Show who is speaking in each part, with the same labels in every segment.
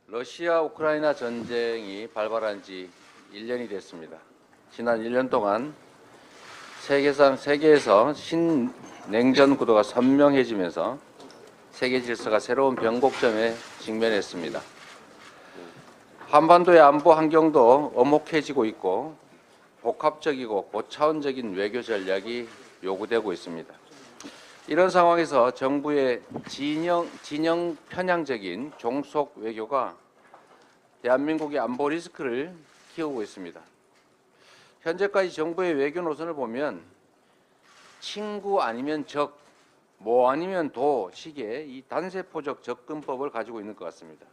Speaker 1: 러시아 우크라이나 전쟁이 발발한 지 1년이 됐습니다. 지난 1년 동안 세계에서 신냉전 구도가 선명해지면서 세계 질서가 새로운 변곡점에 직면했습니다. 한반도의 안보 환경도 엄혹해지고 있고 복합적이고 고차원적인 외교 전략이 요구되고 있습니다. 이런 상황에서 정부의 진영 편향적인 종속 외교가 대한민국의 안보 리스크를 키우고 있습니다. 현재까지 정부의 외교 노선을 보면 친구 아니면 적, 뭐 아니면 도 식의 이 단세포적 접근법을 가지고 있는 것 같습니다.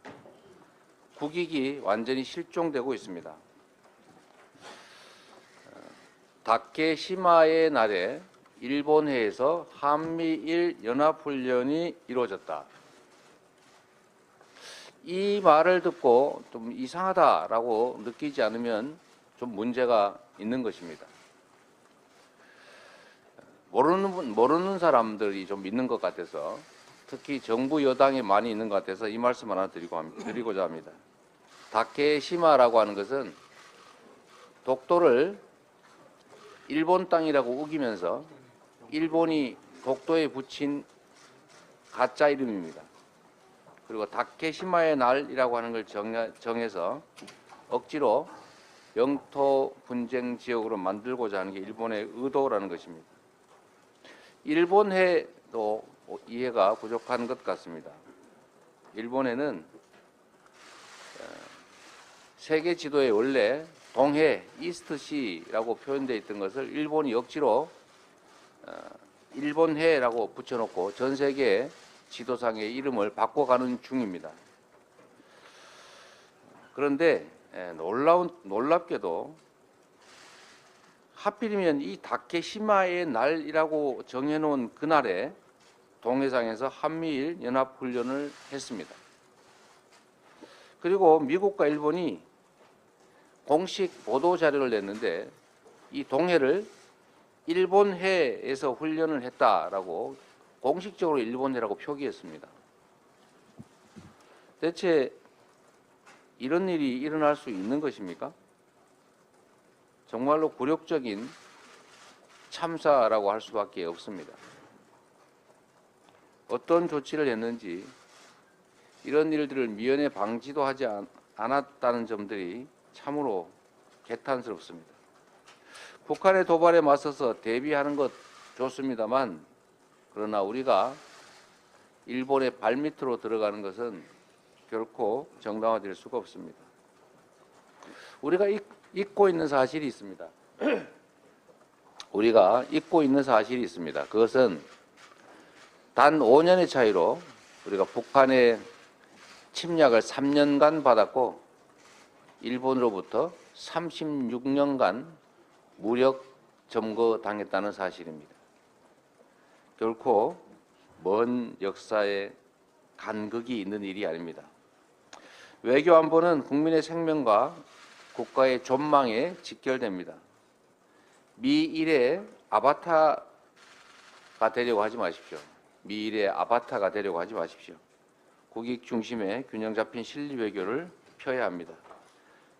Speaker 1: 국익이 완전히 실종되고 있습니다. 다케시마의 날에 일본해에서 한미일 연합훈련이 이루어졌다. 이 말을 듣고 좀 이상하다라고 느끼지 않으면 좀 문제가 있는 것입니다. 모르는 사람들이 좀 있는 것 같아서, 특히 정부 여당에 많이 있는 것 같아서 이 말씀 하나 드리고자 합니다. 다케시마라고 하는 것은 독도를 일본 땅이라고 우기면서 일본이 독도에 붙인 가짜 이름입니다. 그리고 다케시마의 날이라고 하는 걸 정해서 억지로 영토 분쟁 지역으로 만들고자 하는 게 일본의 의도라는 것입니다. 일본해도 이해가 부족한 것 같습니다. 일본해는 세계 지도에 원래 동해, 이스트시라고 표현되어 있던 것을 일본이 억지로 일본해라고 붙여놓고 전 세계 지도상의 이름을 바꿔가는 중입니다. 그런데 놀랍게도 하필이면 이 다케시마의 날이라고 정해놓은 그날에 동해상에서 한미일 연합훈련을 했습니다. 그리고 미국과 일본이 공식 보도 자료를 냈는데 이 동해를 일본해에서 훈련을 했다라고 공식적으로 일본해라고 표기했습니다. 대체 이런 일이 일어날 수 있는 것입니까? 정말로 굴욕적인 참사라고 할 수밖에 없습니다. 어떤 조치를 했는지 이런 일들을 미연에 방지도 하지 않았다는 점들이 참으로 개탄스럽습니다. 북한의 도발에 맞서서 대비하는 것 좋습니다만, 그러나 우리가 일본의 발밑으로 들어가는 것은 결코 정당화될 수가 없습니다. 우리가 잊고 있는 사실이 있습니다. 우리가 잊고 있는 사실이 있습니다. 그것은 단 5년의 차이로 우리가 북한의 침략을 3년간 받았고 일본으로부터 36년간 무력 점거당했다는 사실입니다. 결코 먼 역사에 간극이 있는 일이 아닙니다. 외교 안보는 국민의 생명과 국가의 존망에 직결됩니다. 미일의 아바타가 되려고 하지 마십시오. 미일의 아바타가 되려고 하지 마십시오. 국익 중심의 균형 잡힌 실리 외교를 펴야 합니다.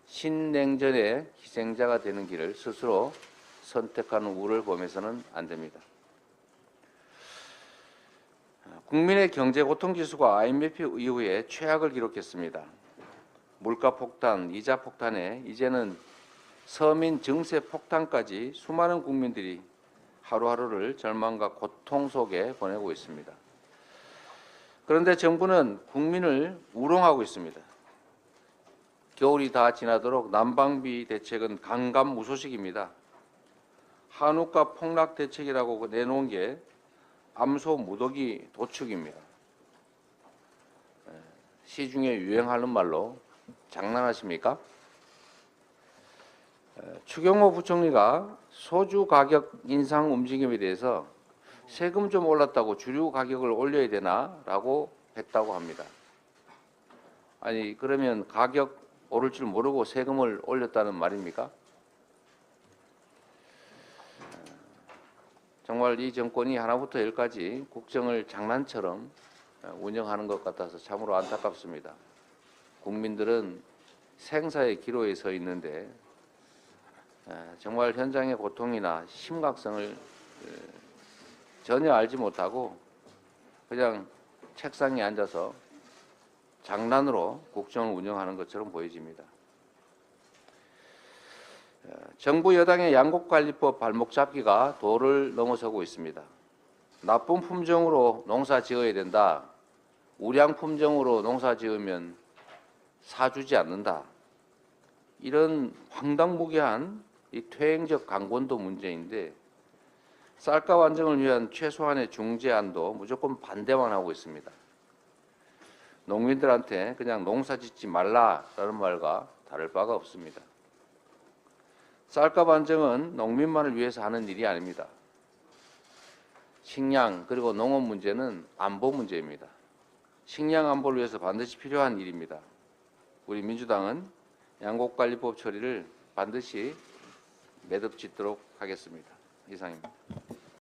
Speaker 1: 신냉전의 희생자가 되는 길을 스스로 선택하는 우를 범해서는 안 됩니다. 국민의 경제 고통 지수가 IMF 이후에 최악을 기록했습니다. 물가 폭탄, 이자 폭탄에 이제는 서민 증세 폭탄까지 수많은 국민들이 하루하루를 절망과 고통 속에 보내고 있습니다. 그런데 정부는 국민을 우롱하고 있습니다. 겨울이 다 지나도록 난방비 대책은 강감무소식입니다. 한우가 폭락 대책이라고 내놓은 게 암소 무더기 도축입니다. 시중에 유행하는 말로 장난하십니까? 추경호 부총리가 소주 가격 인상 움직임에 대해서 세금 좀 올랐다고 주류 가격을 올려야 되나라고 했다고 합니다. 아니, 그러면 가격 오를 줄 모르고 세금을 올렸다는 말입니까? 정말 이 정권이 하나부터 열까지 국정을 장난처럼 운영하는 것 같아서 참으로 안타깝습니다. 국민들은 생사의 기로에 서 있는데 정말 현장의 고통이나 심각성을 전혀 알지 못하고 그냥 책상에 앉아서 장난으로 국정을 운영하는 것처럼 보여집니다. 정부 여당의 양곡관리법 발목 잡기가 도를 넘어서고 있습니다. 나쁜 품종으로 농사 지어야 된다. 우량 품종으로 농사 지으면 사주지 않는다. 이런 황당무계한 이 퇴행적 강권도 문제인데 쌀가 완정을 위한 최소한의 중재안도 무조건 반대만 하고 있습니다. 농민들한테 그냥 농사 짓지 말라라는 말과 다를 바가 없습니다. 쌀값 안정은 농민만을 위해서 하는 일이 아닙니다. 식량 그리고 농업 문제는 안보 문제입니다. 식량 안보를 위해서 반드시 필요한 일입니다. 우리 민주당은 양곡관리법 처리를 반드시 매듭짓도록 하겠습니다. 이상입니다.